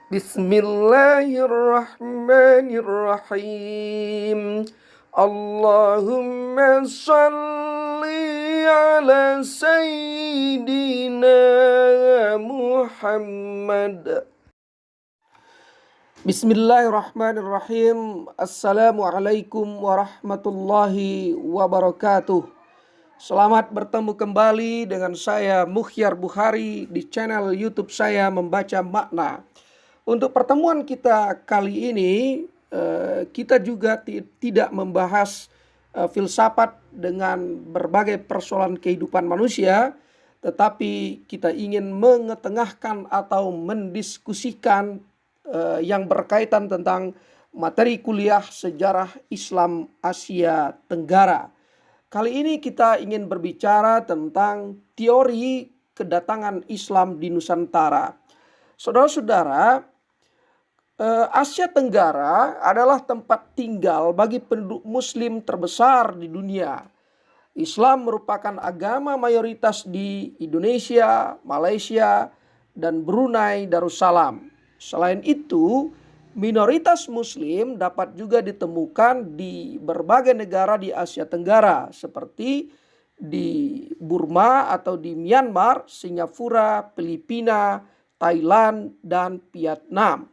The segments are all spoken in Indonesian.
Bismillahirrahmanirrahim. Allahumma salli ala Sayyidina Muhammad. Bismillahirrahmanirrahim. Assalamualaikum warahmatullahi wabarakatuh. Selamat bertemu kembali dengan saya Mukhyar Bukhari di channel YouTube saya Membaca Makna. Untuk pertemuan kita kali ini, kita juga tidak membahas filsafat dengan berbagai persoalan kehidupan manusia, tetapi kita ingin mengetengahkan atau mendiskusikan yang berkaitan tentang materi kuliah sejarah Islam Asia Tenggara. Kali ini kita ingin berbicara tentang teori kedatangan Islam di Nusantara. Saudara-saudara, Asia Tenggara adalah tempat tinggal bagi penduduk Muslim terbesar di dunia. Islam merupakan agama mayoritas di Indonesia, Malaysia, dan Brunei Darussalam. Selain itu, minoritas Muslim dapat juga ditemukan di berbagai negara di Asia Tenggara seperti di Burma atau di Myanmar, Singapura, Filipina, Thailand, dan Vietnam.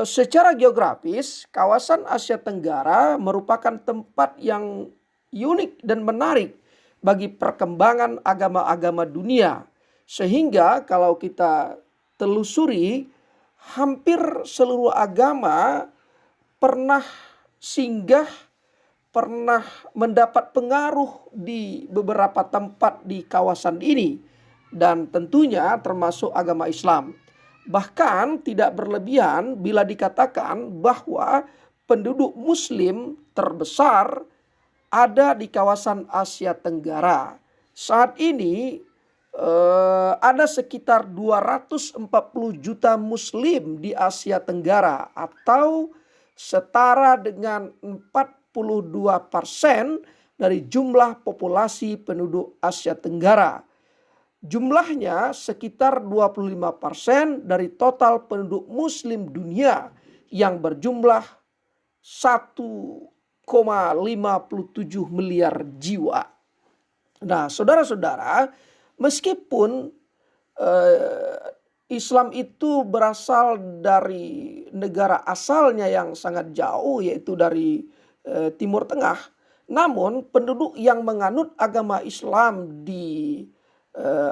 Secara geografis, kawasan Asia Tenggara merupakan tempat yang unik dan menarik bagi perkembangan agama-agama dunia. Sehingga kalau kita telusuri, hampir seluruh agama pernah singgah, pernah mendapat pengaruh di beberapa tempat di kawasan ini. Dan tentunya termasuk agama Islam. Bahkan tidak berlebihan bila dikatakan bahwa penduduk Muslim terbesar ada di kawasan Asia Tenggara. Saat ini ada sekitar 240 juta Muslim di Asia Tenggara atau setara dengan 42% dari jumlah populasi penduduk Asia Tenggara. Jumlahnya sekitar 25% dari total penduduk Muslim dunia yang berjumlah 1,57 miliar jiwa. Nah, saudara-saudara, meskipun Islam itu berasal dari negara asalnya yang sangat jauh, yaitu dari Timur Tengah, namun penduduk yang menganut agama Islam di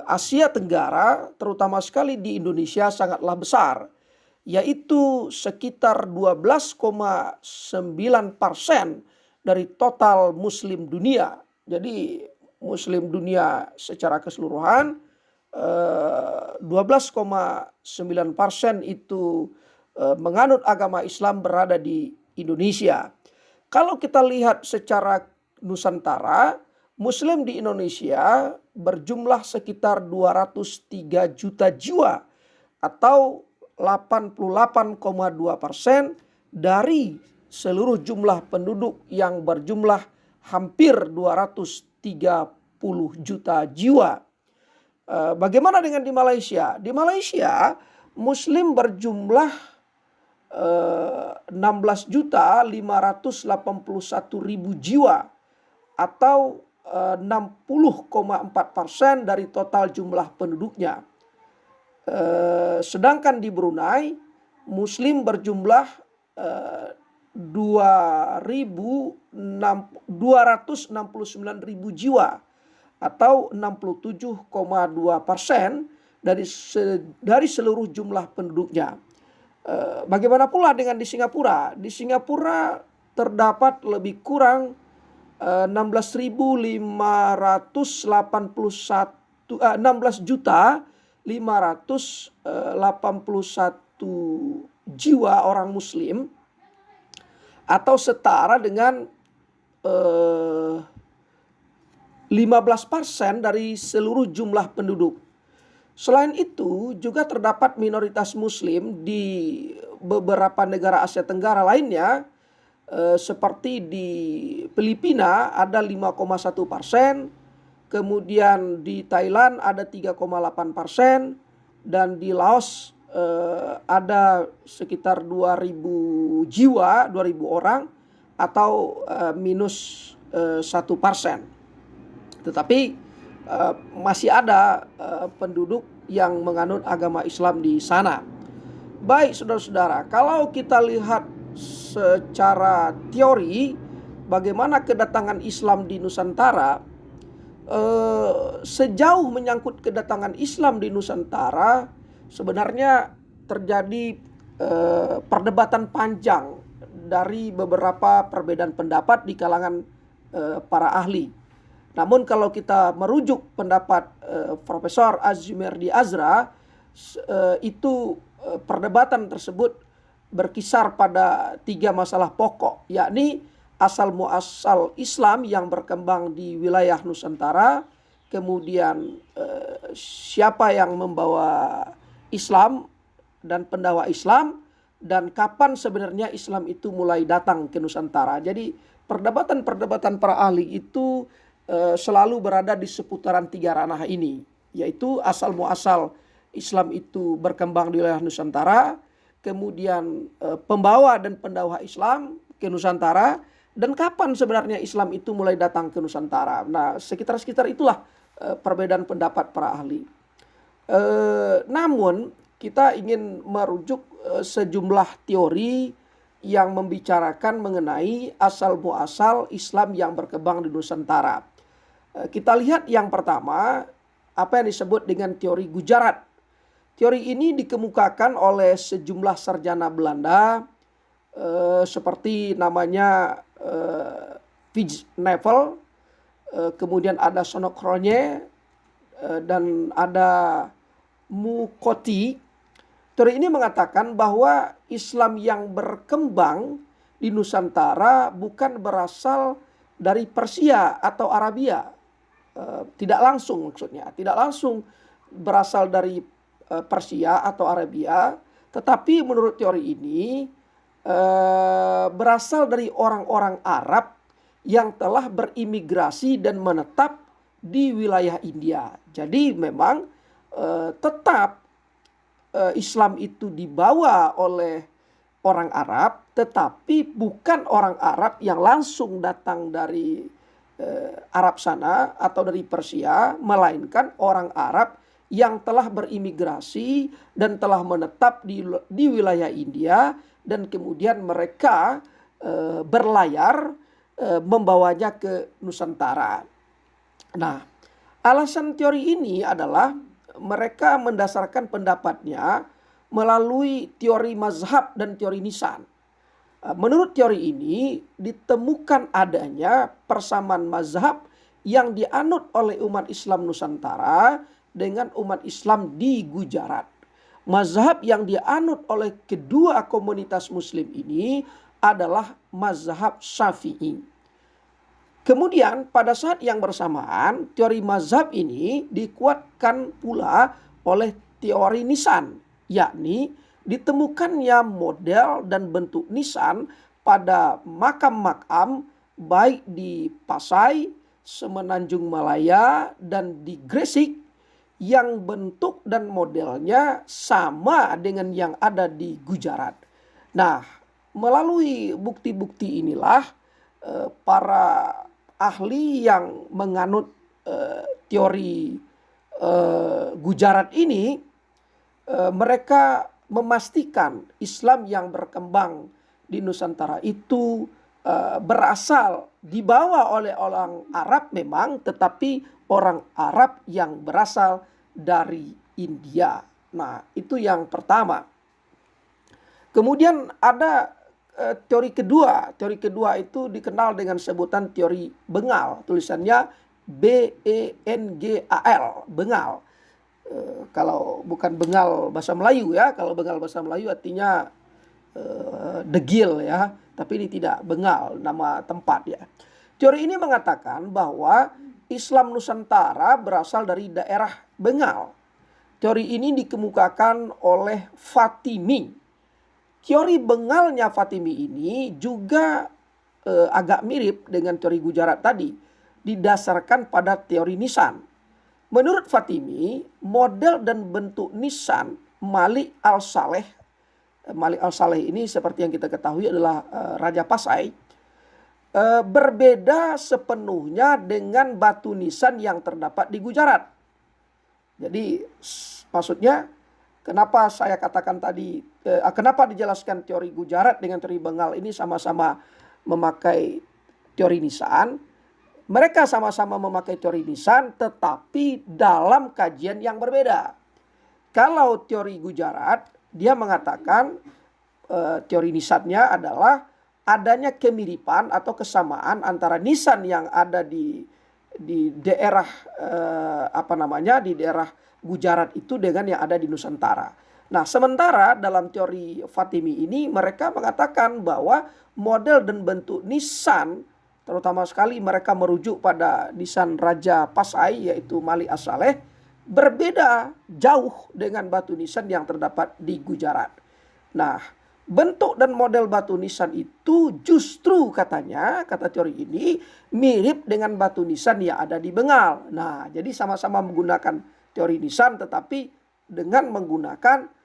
Asia Tenggara, terutama sekali di Indonesia, sangatlah besar, yaitu sekitar 12,9% dari total Muslim dunia. Jadi Muslim dunia secara keseluruhan 12,9% itu menganut agama Islam berada di Indonesia. Kalau kita lihat secara Nusantara, Muslim di Indonesia berjumlah sekitar 203 juta jiwa atau 88,2% dari seluruh jumlah penduduk yang berjumlah hampir 230 juta jiwa. Bagaimana dengan di Malaysia? Di Malaysia Muslim berjumlah 16.581.000 jiwa atau 60,4% dari total jumlah penduduknya. Sedangkan di Brunei, Muslim berjumlah 269.000 jiwa atau 67,2% dari seluruh jumlah penduduknya. Bagaimana pula dengan di Singapura? Di Singapura terdapat lebih kurang 16.581 jiwa orang Muslim atau setara dengan 15% dari seluruh jumlah penduduk. Selain itu juga terdapat minoritas Muslim di beberapa negara Asia Tenggara lainnya, seperti di Filipina ada 5,1%, kemudian di Thailand ada 3,8%, dan di Laos ada sekitar 2.000 jiwa, 2.000 orang atau minus 1%. Tetapi masih ada penduduk yang menganut agama Islam di sana. Baik saudara-saudara, kalau kita lihat secara teori bagaimana kedatangan Islam di Nusantara, sejauh menyangkut kedatangan Islam di Nusantara sebenarnya terjadi perdebatan panjang dari beberapa perbedaan pendapat di kalangan para ahli. Namun kalau kita merujuk pendapat Profesor Azumardi Azra, itu perdebatan tersebut berkisar pada 3 masalah pokok, yakni asal muasal Islam yang berkembang di wilayah Nusantara, kemudian siapa yang membawa Islam dan pendakwah Islam, dan kapan sebenarnya Islam itu mulai datang ke Nusantara. Jadi perdebatan-perdebatan para ahli itu selalu berada di seputaran 3 ranah ini, yaitu asal muasal Islam itu berkembang di wilayah Nusantara, kemudian pembawa dan pendakwah Islam ke Nusantara, dan kapan sebenarnya Islam itu mulai datang ke Nusantara. Nah, sekitar itulah perbedaan pendapat para ahli. Namun kita ingin merujuk sejumlah teori yang membicarakan mengenai asal muasal Islam yang berkembang di Nusantara. Kita lihat yang pertama, apa yang disebut dengan teori Gujarat. Teori ini dikemukakan oleh sejumlah sarjana Belanda, seperti namanya Vij Nevel, kemudian ada Sonokronje, dan ada Mukoti. Teori ini mengatakan bahwa Islam yang berkembang di Nusantara bukan berasal dari Persia atau Arabia. Tidak langsung maksudnya, tidak langsung berasal dari Persia atau Arabia, tetapi menurut teori ini berasal dari orang-orang Arab yang telah berimigrasi dan menetap di wilayah India. Jadi memang tetap Islam itu dibawa oleh orang Arab, tetapi bukan orang Arab yang langsung datang dari Arab sana atau dari Persia, melainkan orang Arab yang telah berimigrasi dan telah menetap di wilayah India, dan kemudian mereka berlayar membawanya ke Nusantara. Nah, alasan teori ini adalah mereka mendasarkan pendapatnya melalui teori mazhab dan teori nisan. Menurut teori ini ditemukan adanya persamaan mazhab yang dianut oleh umat Islam Nusantara dengan umat Islam di Gujarat. Mazhab yang dianut oleh kedua komunitas muslim ini adalah mazhab Syafi'i. Kemudian pada saat yang bersamaan teori mazhab ini dikuatkan pula oleh teori nisan, yakni ditemukannya model dan bentuk nisan pada makam-makam baik di Pasai, Semenanjung Malaya, dan di Gresik yang bentuk dan modelnya sama dengan yang ada di Gujarat. Nah, melalui bukti-bukti inilah para ahli yang menganut teori Gujarat ini, mereka memastikan Islam yang berkembang di Nusantara itu berasal dibawa oleh orang Arab memang, tetapi orang Arab yang berasal dari India. Nah, itu yang pertama. Kemudian ada teori kedua. Teori kedua itu dikenal dengan sebutan teori Bengal. Tulisannya Bengal, Bengal. Kalau bukan Bengal bahasa Melayu ya, kalau Bengal bahasa Melayu artinya degil ya, tapi ini tidak, Bengal nama tempat ya. Teori ini mengatakan bahwa Islam Nusantara berasal dari daerah Bengal. Teori ini dikemukakan oleh Fatimi. Teori Bengalnya Fatimi ini juga agak mirip dengan teori Gujarat tadi, didasarkan pada teori nisan. Menurut Fatimi, model dan bentuk nisan Malik Al-Saleh. Malik Al-Saleh ini seperti yang kita ketahui adalah Raja Pasai. Berbeda sepenuhnya dengan batu nisan yang terdapat di Gujarat. Jadi maksudnya kenapa saya katakan tadi, kenapa dijelaskan teori Gujarat dengan teori Bengal ini sama-sama memakai teori nisan. Mereka sama-sama memakai teori nisan tetapi dalam kajian yang berbeda. Kalau teori Gujarat, dia mengatakan teori nisannya adalah adanya kemiripan atau kesamaan antara nisan yang ada di daerah di daerah Gujarat itu dengan yang ada di Nusantara. Nah, sementara dalam teori Fatimi ini mereka mengatakan bahwa model dan bentuk nisan, terutama sekali mereka merujuk pada nisan Raja Pasai yaitu Malik As-Saleh, berbeda jauh dengan batu nisan yang terdapat di Gujarat. Nah, bentuk dan model batu nisan itu justru katanya, kata teori ini, mirip dengan batu nisan yang ada di Bengal. Nah, jadi sama-sama menggunakan teori nisan tetapi dengan menggunakan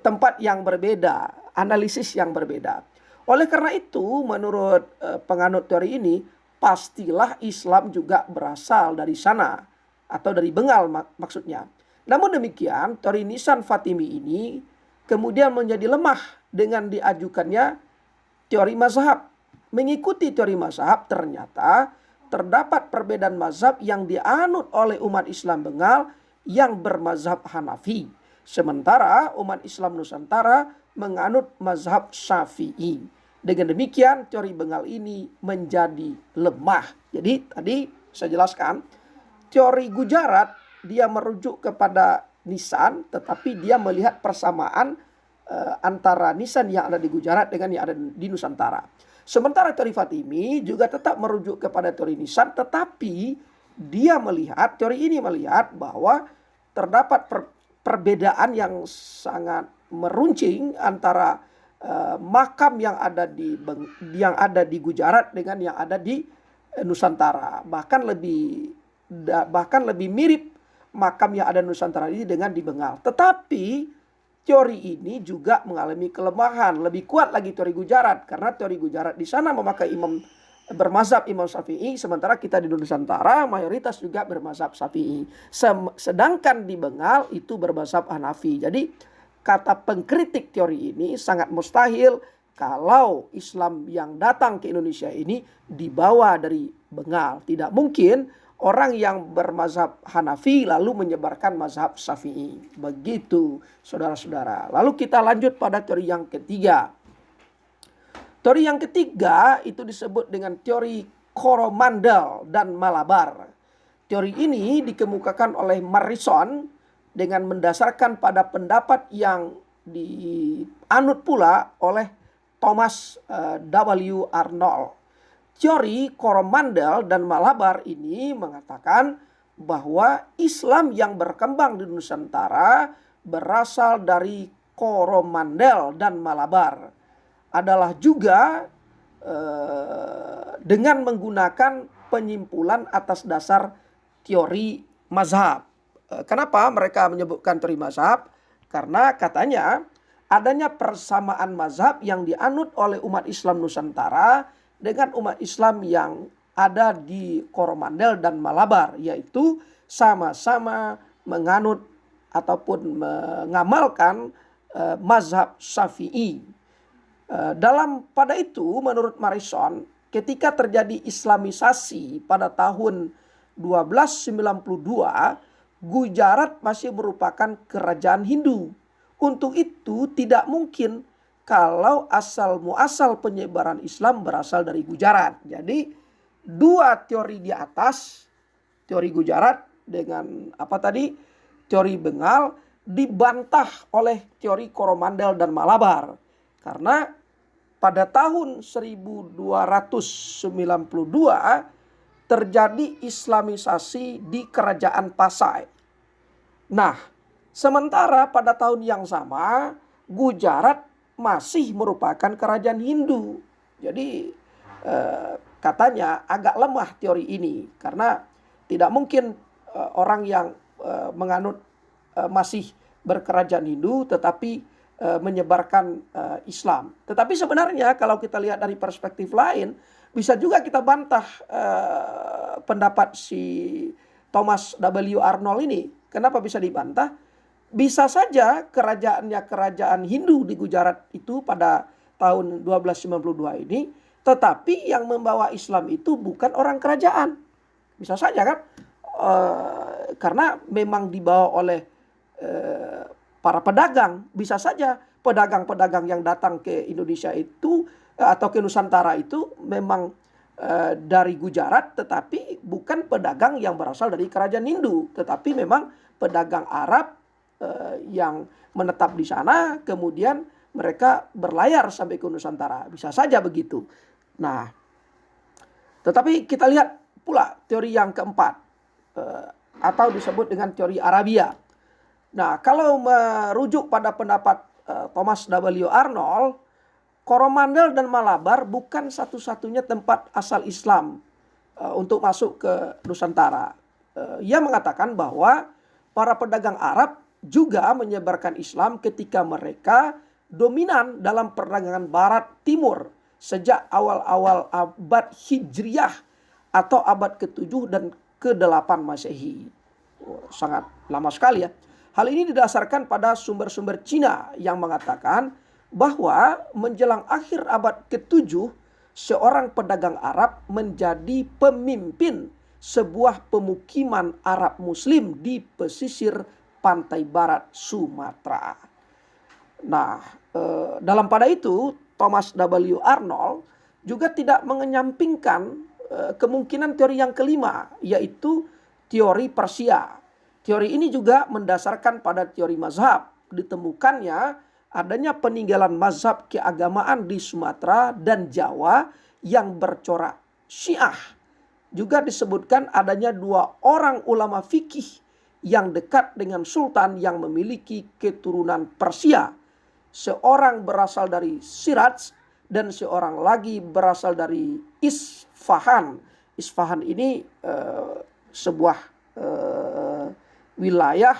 tempat yang berbeda, analisis yang berbeda. Oleh karena itu, menurut penganut teori ini, pastilah Islam juga berasal dari sana atau dari Bengal maksudnya. Namun demikian, teori nisan Fatimi ini kemudian menjadi lemah dengan diajukannya teori mazhab. Mengikuti teori mazhab ternyata terdapat perbedaan mazhab yang dianut oleh umat Islam Bengal yang bermazhab Hanafi. Sementara umat Islam Nusantara menganut mazhab Syafi'i. Dengan demikian teori Bengal ini menjadi lemah. Jadi tadi saya jelaskan teori Gujarat dia merujuk kepada nisan, tetapi dia melihat persamaan antara nisan yang ada di Gujarat dengan yang ada di Nusantara. Sementara teori Fatimi juga tetap merujuk kepada teori nisan, tetapi dia melihat, teori ini melihat bahwa terdapat perbedaan yang sangat meruncing antara makam yang ada di Gujarat dengan yang ada di Nusantara. Bahkan lebih mirip makam yang ada di Nusantara ini dengan di Bengal. Tetapi teori ini juga mengalami kelemahan. Lebih kuat lagi teori Gujarat. Karena teori Gujarat di sana memakai bermazhab Imam Syafi'i. Sementara kita di Nusantara mayoritas juga bermazhab Syafi'i. Sedangkan di Bengal itu bermazhab Hanafi. Jadi kata pengkritik teori ini sangat mustahil kalau Islam yang datang ke Indonesia ini dibawa dari Bengal. Tidak mungkin orang yang bermazhab Hanafi lalu menyebarkan mazhab Syafi'i. Begitu saudara-saudara. Lalu kita lanjut pada teori yang ketiga. Teori yang ketiga itu disebut dengan teori Coromandel dan Malabar. Teori ini dikemukakan oleh Morrison dengan mendasarkan pada pendapat yang dianut pula oleh Thomas W. Arnold. Teori Coromandel dan Malabar ini mengatakan bahwa Islam yang berkembang di Nusantara berasal dari Coromandel dan Malabar. Adalah juga dengan menggunakan penyimpulan atas dasar teori mazhab. Kenapa mereka menyebutkan teori mazhab? Karena katanya adanya persamaan mazhab yang dianut oleh umat Islam Nusantara dengan umat Islam yang ada di Coromandel dan Malabar, yaitu sama-sama menganut ataupun mengamalkan mazhab Syafi'i. Pada itu menurut Morrison, ketika terjadi Islamisasi pada tahun 1292, Gujarat masih merupakan kerajaan Hindu. Untuk itu tidak mungkin kalau asal-muasal penyebaran Islam berasal dari Gujarat. Jadi dua teori di atas, teori Gujarat dengan teori Bengal dibantah oleh teori Coromandel dan Malabar. Karena pada tahun 1292 terjadi Islamisasi di kerajaan Pasai. Nah, sementara pada tahun yang sama Gujarat masih merupakan kerajaan Hindu. Jadi katanya agak lemah teori ini karena tidak mungkin orang yang menganut masih berkerajaan Hindu tetapi menyebarkan Islam. Tetapi sebenarnya kalau kita lihat dari perspektif lain, bisa juga kita bantah pendapat si Thomas W. Arnold ini. Kenapa bisa dibantah? Bisa saja kerajaan Hindu di Gujarat itu pada tahun 1292 ini, tetapi yang membawa Islam itu bukan orang kerajaan. Bisa saja kan? Karena memang dibawa oleh para pedagang. Bisa saja pedagang-pedagang yang datang ke Indonesia itu atau ke Nusantara itu memang dari Gujarat, tetapi bukan pedagang yang berasal dari kerajaan Hindu, tetapi memang pedagang Arab yang menetap di sana, kemudian mereka berlayar sampai ke Nusantara. Bisa saja begitu. Nah, tetapi kita lihat pula teori yang keempat, atau disebut dengan teori Arabia. Nah, kalau merujuk pada pendapat Thomas W. Arnold, Coromandel dan Malabar bukan satu-satunya tempat asal Islam untuk masuk ke Nusantara. Ia mengatakan bahwa para pedagang Arab juga menyebarkan Islam ketika mereka dominan dalam perdagangan Barat Timur sejak awal-awal abad Hijriyah atau abad ke-7 dan ke-8 Masehi. Sangat lama sekali ya. Hal ini didasarkan pada sumber-sumber Cina yang mengatakan bahwa menjelang akhir abad ke-7 seorang pedagang Arab menjadi pemimpin sebuah pemukiman Arab Muslim di pesisir pantai barat Sumatera. Nah, dalam pada itu Thomas W. Arnold juga tidak mengenyampingkan kemungkinan teori yang kelima, yaitu teori Persia. Teori ini juga mendasarkan pada teori mazhab. Ditemukannya adanya peninggalan mazhab keagamaan di Sumatera dan Jawa yang bercorak Syiah. Juga disebutkan adanya 2 orang ulama fikih yang dekat dengan sultan yang memiliki keturunan Persia. Seorang berasal dari Shiraz dan seorang lagi berasal dari Isfahan. Isfahan ini sebuah wilayah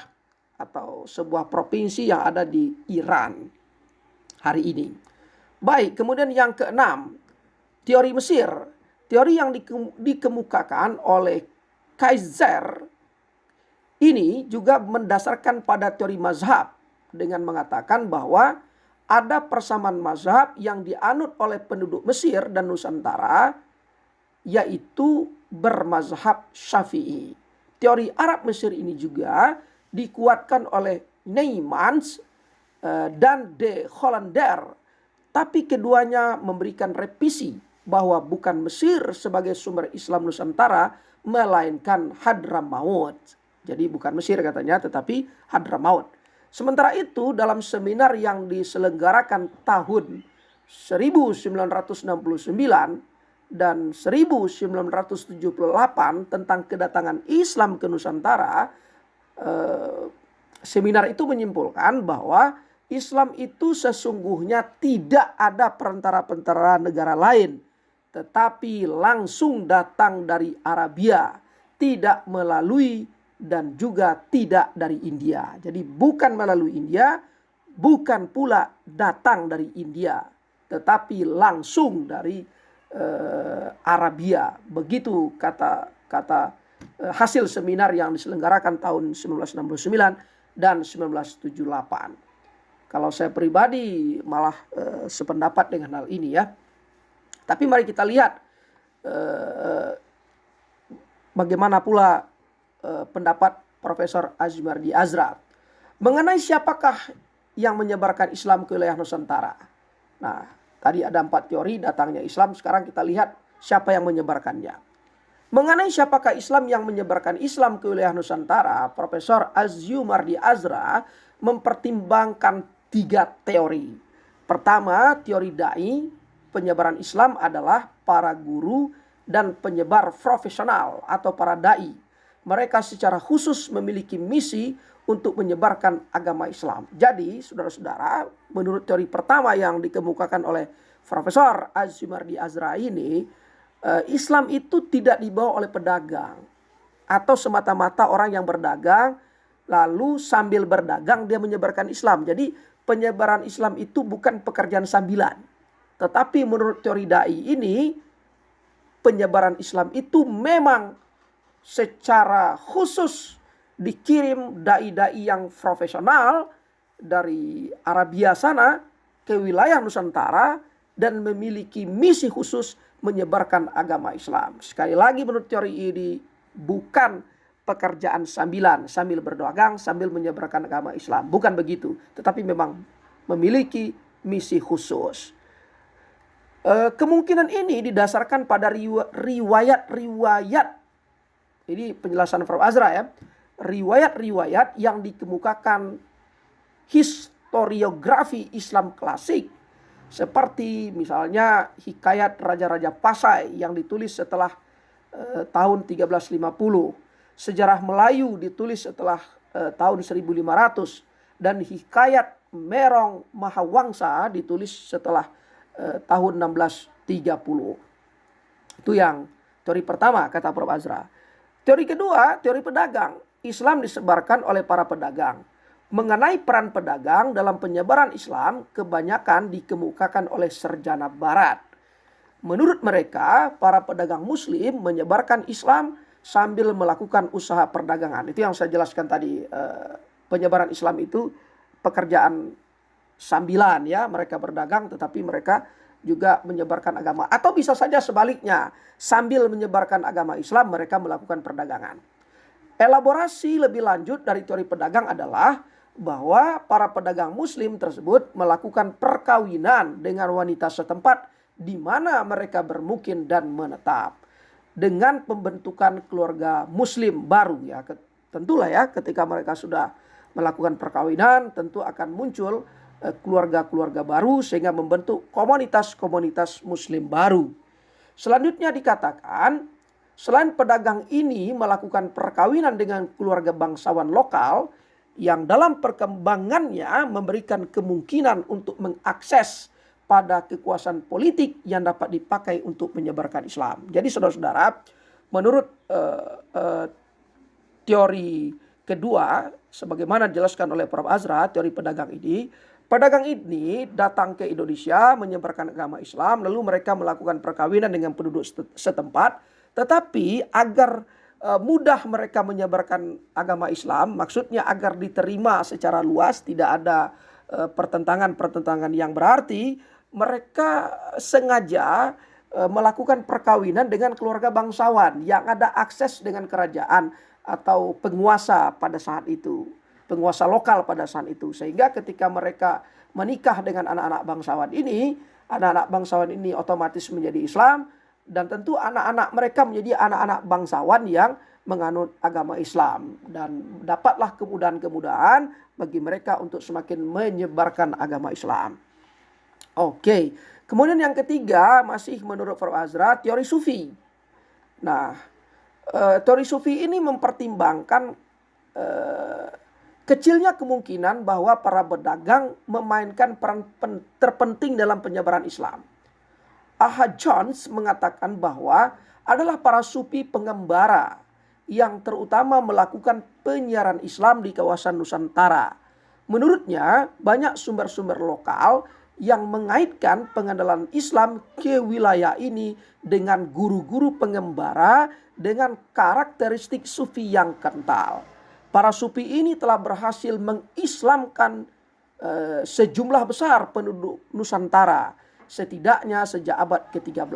atau sebuah provinsi yang ada di Iran hari ini. Baik, kemudian yang keenam, teori Mesir. Teori yang dikemukakan oleh Kaiser ini juga mendasarkan pada teori mazhab dengan mengatakan bahwa ada persamaan mazhab yang dianut oleh penduduk Mesir dan Nusantara, yaitu bermazhab Syafi'i. Teori Arab Mesir ini juga dikuatkan oleh Neymans dan de Hollander, tapi keduanya memberikan revisi bahwa bukan Mesir sebagai sumber Islam Nusantara, melainkan Hadramaut. Jadi bukan Mesir katanya, tetapi Hadramaut. Sementara itu dalam seminar yang diselenggarakan tahun 1969 dan 1978 tentang kedatangan Islam ke Nusantara, seminar itu menyimpulkan bahwa Islam itu sesungguhnya tidak ada perantara-perantara negara lain, tetapi langsung datang dari Arabia, tidak melalui dan juga tidak dari India. Jadi bukan melalui India, bukan pula datang dari India, tetapi langsung dari Arabia. Begitu kata hasil seminar yang diselenggarakan tahun 1969 dan 1978. Kalau saya pribadi malah sependapat dengan hal ini ya. Tapi mari kita lihat bagaimana pula pendapat Profesor Azmardi Azra mengenai siapakah yang menyebarkan Islam ke wilayah Nusantara. Nah, tadi ada 4 teori datangnya Islam, sekarang kita lihat siapa yang menyebarkannya. Mengenai siapakah Islam yang menyebarkan Islam ke wilayah Nusantara, Profesor Azmardi Azra mempertimbangkan 3 teori. Pertama, teori dai, penyebaran Islam adalah para guru dan penyebar profesional atau para dai. Mereka secara khusus memiliki misi untuk menyebarkan agama Islam. Jadi, saudara-saudara, menurut teori pertama yang dikemukakan oleh Profesor Azmardi Azra ini, Islam itu tidak dibawa oleh pedagang atau semata-mata orang yang berdagang lalu sambil berdagang dia menyebarkan Islam. Jadi penyebaran Islam itu bukan pekerjaan sambilan. Tetapi menurut teori dai ini, penyebaran Islam itu memang secara khusus dikirim dai-dai yang profesional dari Arabia sana ke wilayah Nusantara dan memiliki misi khusus menyebarkan agama Islam. Sekali lagi menurut teori ini bukan pekerjaan sambilan, sambil berdagang, sambil menyebarkan agama Islam. Bukan begitu, tetapi memang memiliki misi khusus. Kemungkinan ini didasarkan pada riwayat-riwayat. Ini penjelasan Prof. Azra ya. Riwayat-riwayat yang dikemukakan historiografi Islam klasik. Seperti misalnya Hikayat Raja-Raja Pasai yang ditulis setelah tahun 1350. Sejarah Melayu ditulis setelah tahun 1500. Dan Hikayat Merong Mahawangsa ditulis setelah tahun 1630. Itu yang teori pertama kata Prof. Azra. Teori kedua, teori pedagang. Islam disebarkan oleh para pedagang. Mengenai peran pedagang dalam penyebaran Islam kebanyakan dikemukakan oleh sarjana barat. Menurut mereka, para pedagang muslim menyebarkan Islam sambil melakukan usaha perdagangan. Itu yang saya jelaskan tadi. Penyebaran Islam itu pekerjaan sambilan ya. Mereka berdagang tetapi mereka juga menyebarkan agama. Atau bisa saja sebaliknya. Sambil menyebarkan agama Islam mereka melakukan perdagangan. Elaborasi lebih lanjut dari teori pedagang adalah bahwa para pedagang muslim tersebut melakukan perkawinan dengan wanita setempat di mana mereka bermukim dan menetap. Dengan pembentukan keluarga muslim baru ya. Tentulah ya ketika mereka sudah melakukan perkawinan tentu akan muncul keluarga-keluarga baru sehingga membentuk komunitas-komunitas muslim baru. Selanjutnya dikatakan selain pedagang ini melakukan perkawinan dengan keluarga bangsawan lokal yang dalam perkembangannya memberikan kemungkinan untuk mengakses pada kekuasaan politik yang dapat dipakai untuk menyebarkan Islam. Jadi saudara-saudara, menurut teori kedua, sebagaimana dijelaskan oleh Prof. Azra, teori pedagang ini datang ke Indonesia menyebarkan agama Islam, lalu mereka melakukan perkawinan dengan penduduk setempat, tetapi agar mudah mereka menyebarkan agama Islam, maksudnya agar diterima secara luas, tidak ada pertentangan-pertentangan yang berarti, mereka sengaja melakukan perkawinan dengan keluarga bangsawan yang ada akses dengan kerajaan atau penguasa pada saat itu, penguasa lokal pada saat itu. Sehingga ketika mereka menikah dengan anak-anak bangsawan ini otomatis menjadi Islam. Dan tentu anak-anak mereka menjadi anak-anak bangsawan yang menganut agama Islam. Dan dapatlah kemudahan-kemudahan bagi mereka untuk semakin menyebarkan agama Islam. Oke. Kemudian yang ketiga masih menurut Prof. Azra, teori Sufi. Nah, teori Sufi ini mempertimbangkan kecilnya kemungkinan bahwa para pedagang memainkan peran terpenting dalam penyebaran Islam. Ahad Jones mengatakan bahwa adalah para sufi pengembara yang terutama melakukan penyiaran Islam di kawasan Nusantara. Menurutnya banyak sumber-sumber lokal yang mengaitkan pengandalan Islam ke wilayah ini dengan guru-guru pengembara dengan karakteristik sufi yang kental. Para sufi ini telah berhasil mengislamkan sejumlah besar penduduk Nusantara, setidaknya sejak abad ke-13.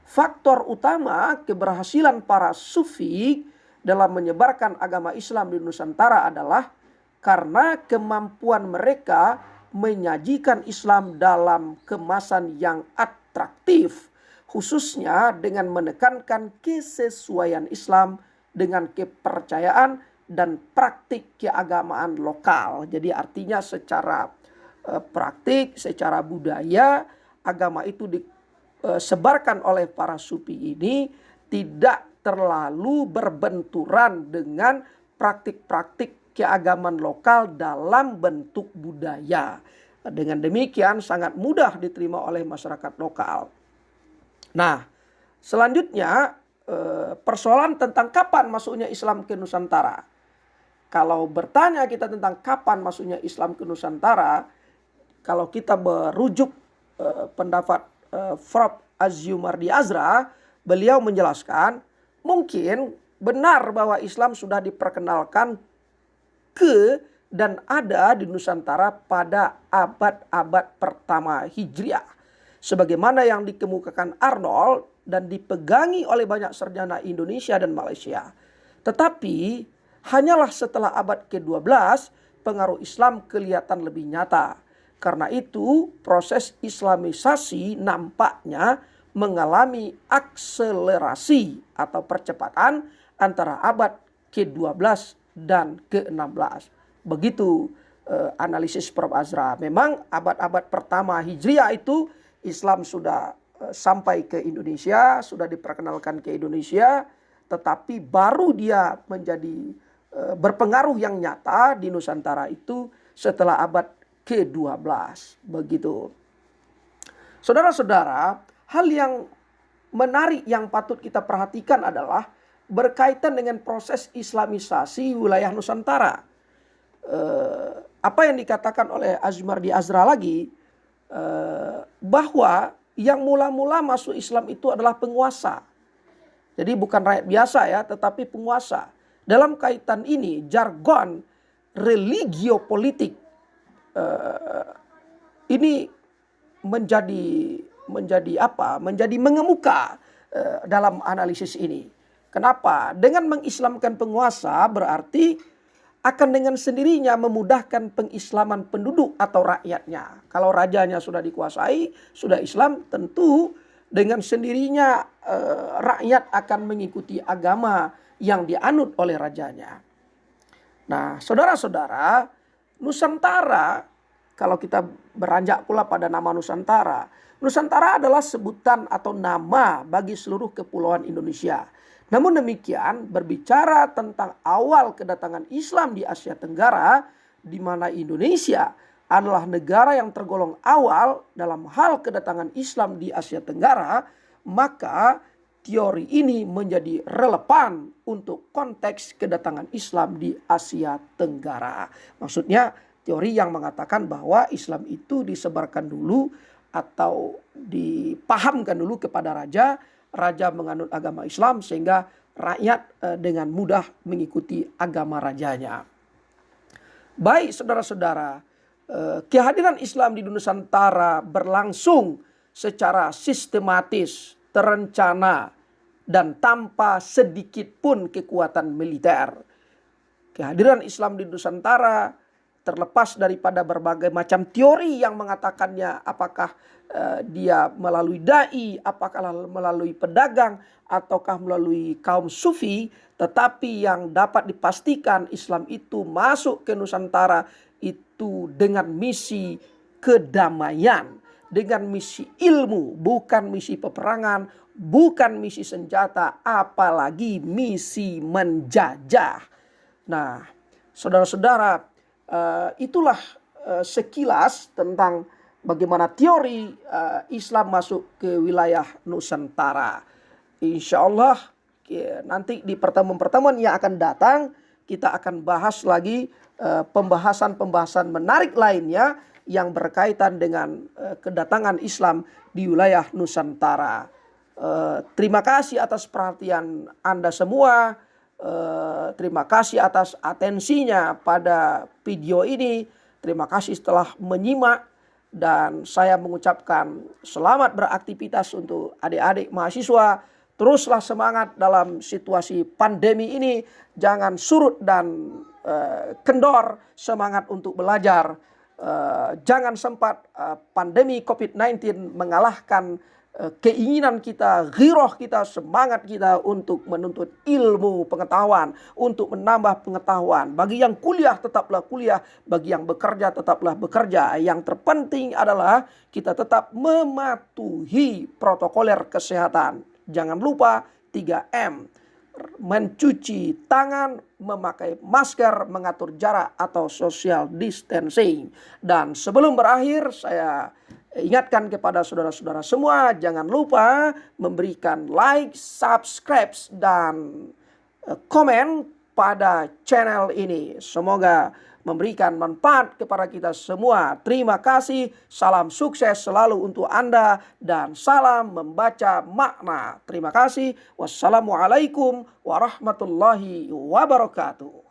Faktor utama keberhasilan para sufi dalam menyebarkan agama Islam di Nusantara adalah karena kemampuan mereka menyajikan Islam dalam kemasan yang atraktif, khususnya dengan menekankan kesesuaian Islam dengan kepercayaan dan praktik keagamaan lokal. Jadi artinya secara praktik, secara budaya, agama itu disebarkan oleh para sufi ini tidak terlalu berbenturan dengan praktik-praktik keagamaan lokal dalam bentuk budaya. Dengan demikian sangat mudah diterima oleh masyarakat lokal. Nah, selanjutnya persoalan tentang kapan masuknya Islam ke Nusantara. kalau bertanya kita tentang kapan masuknya Islam ke Nusantara, kalau kita merujuk pendapat Prof. Azumardi Azra, beliau menjelaskan mungkin benar bahwa Islam sudah diperkenalkan ke dan ada di Nusantara pada abad-abad pertama Hijriah. Sebagaimana yang dikemukakan Arnold dan dipegangi oleh banyak sarjana Indonesia dan Malaysia. Tetapi hanyalah setelah abad ke-12 pengaruh Islam kelihatan lebih nyata. Karena itu proses Islamisasi nampaknya mengalami akselerasi atau percepatan antara abad ke-12 dan ke-16. Begitu analisis Prof. Azra. Memang abad-abad pertama Hijriah itu Islam sudah sampai ke Indonesia, sudah diperkenalkan ke Indonesia, tetapi baru dia menjadi berpengaruh yang nyata di Nusantara itu setelah abad ke-12. Begitu. Saudara-saudara, hal yang menarik yang patut kita perhatikan adalah berkaitan dengan proses Islamisasi wilayah Nusantara. Apa yang dikatakan oleh Azumardi Azra lagi, bahwa yang mula-mula masuk Islam itu adalah penguasa. Jadi bukan rakyat biasa ya, tetapi penguasa. Dalam kaitan ini, jargon religiopolitik ini menjadi mengemuka dalam analisis ini. Kenapa? Dengan mengislamkan penguasa berarti akan dengan sendirinya memudahkan pengislaman penduduk atau rakyatnya. Kalau rajanya sudah dikuasai, sudah Islam, tentu dengan sendirinya rakyat akan mengikuti agama yang dianut oleh rajanya. Nah, saudara-saudara, Nusantara, kalau kita beranjak pula pada nama Nusantara, Nusantara adalah sebutan atau nama bagi seluruh kepulauan Indonesia. Namun demikian, berbicara tentang awal kedatangan Islam di Asia Tenggara, di mana Indonesia adalah negara yang tergolong awal dalam hal kedatangan Islam di Asia Tenggara, maka teori ini menjadi relevan untuk konteks kedatangan Islam di Asia Tenggara. Maksudnya teori yang mengatakan bahwa Islam itu disebarkan dulu atau dipahamkan dulu kepada raja. Raja menganut agama Islam sehingga rakyat dengan mudah mengikuti agama rajanya. Baik saudara-saudara, kehadiran Islam di Nusantara berlangsung secara sistematis, terencana, dan tanpa sedikit pun kekuatan militer. Kehadiran Islam di Nusantara terlepas daripada berbagai macam teori yang mengatakannya, apakah dia melalui dai, apakah melalui pedagang, ataukah melalui kaum sufi, tetapi yang dapat dipastikan Islam itu masuk ke Nusantara itu dengan misi kedamaian, dengan misi ilmu, bukan misi peperangan, bukan misi senjata, apalagi misi menjajah. Nah, saudara-saudara, itulah sekilas tentang bagaimana teori Islam masuk ke wilayah Nusantara. Insya Allah nanti di pertemuan-pertemuan yang akan datang kita akan bahas lagi pembahasan-pembahasan menarik lainnya yang berkaitan dengan kedatangan Islam di wilayah Nusantara. Terima kasih atas perhatian Anda semua. Terima kasih atas atensinya pada video ini. Terima kasih telah menyimak. Dan saya mengucapkan selamat beraktivitas untuk adik-adik mahasiswa. Teruslah semangat dalam situasi pandemi ini. Jangan surut dan kendor semangat untuk belajar. Jangan sempat pandemi COVID-19 mengalahkan keinginan kita, ghiroh kita, semangat kita untuk menuntut ilmu pengetahuan, untuk menambah pengetahuan. Bagi yang kuliah tetaplah kuliah, bagi yang bekerja tetaplah bekerja. Yang terpenting adalah kita tetap mematuhi protokoler kesehatan. Jangan lupa 3M. Mencuci tangan, memakai masker, mengatur jarak atau social distancing. Dan sebelum berakhir saya ingatkan kepada saudara-saudara semua, jangan lupa memberikan like, subscribe, dan komen pada channel ini. Semoga memberikan manfaat kepada kita semua. Terima kasih, salam sukses selalu untuk Anda, dan salam membaca makna. Terima kasih. Wassalamualaikum warahmatullahi wabarakatuh.